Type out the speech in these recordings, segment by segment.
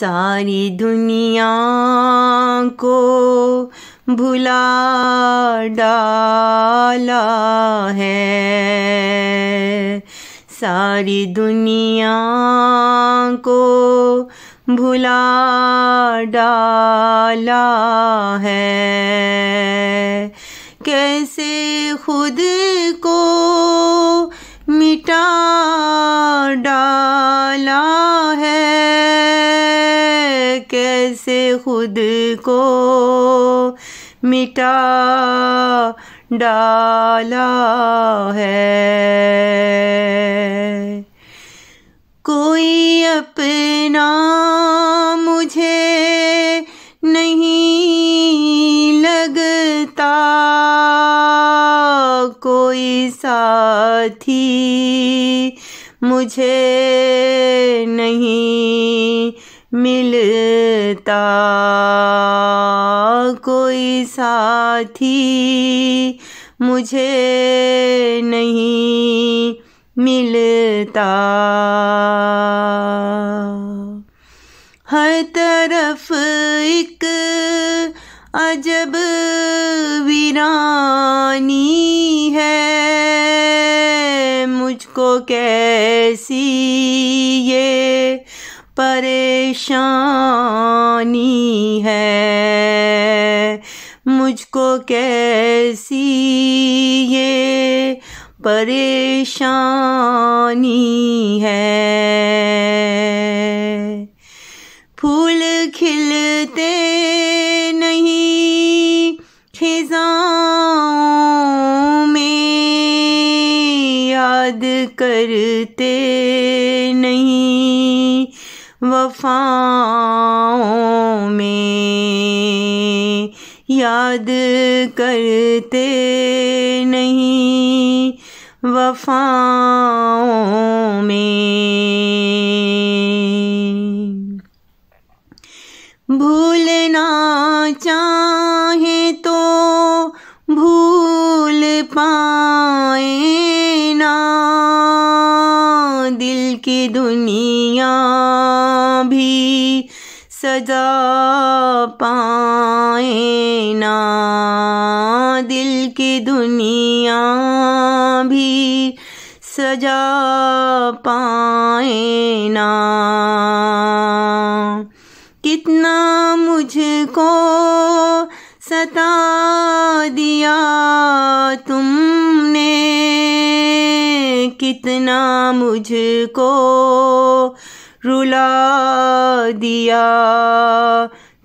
सारी दुनिया को भुला डाला है, सारी दुनिया को भुला डाला है। कैसे खुद को मिटा डाला है, कैसे खुद को मिटा डाला है। कोई अपना मुझे नहीं लगता, कोई साथी मुझे नहीं मिलता, कोई साथी मुझे नहीं मिलता। हर तरफ एक अजब वीरानी है, मुझको कैसी ये परेशानी है, मुझको कैसी ये परेशानी है। फूल खिलते नहीं खिज़ाओं में, याद करते नहीं वफ़ाओं में, याद करते नहीं वफ़ाओं में। भूलना चाहे तो भूल पाए ना, दिल की दुनिया भी सजा पाए ना, दिल की दुनिया भी सजा पाए ना। कितना मुझको सता दिया तुमने, कितना मुझको रुला दिया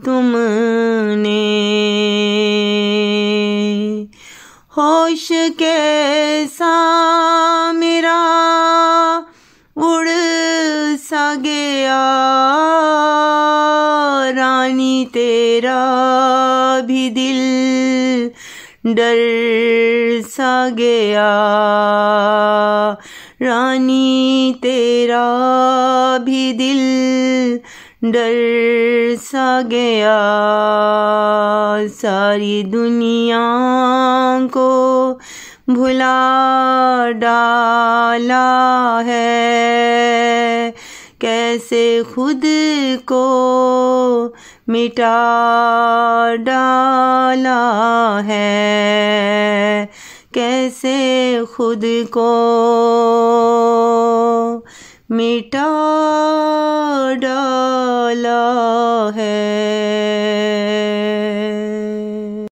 तुमने। होश कैसा मेरा उड़ सा गया, रानी तेरा भी दिल डर सा गया, रानी तेरा भी दिल डर सा गया। सारी दुनिया को भुला डाला है, कैसे खुद को मिटा डाला है, कैसे खुद को मिटा डाला है।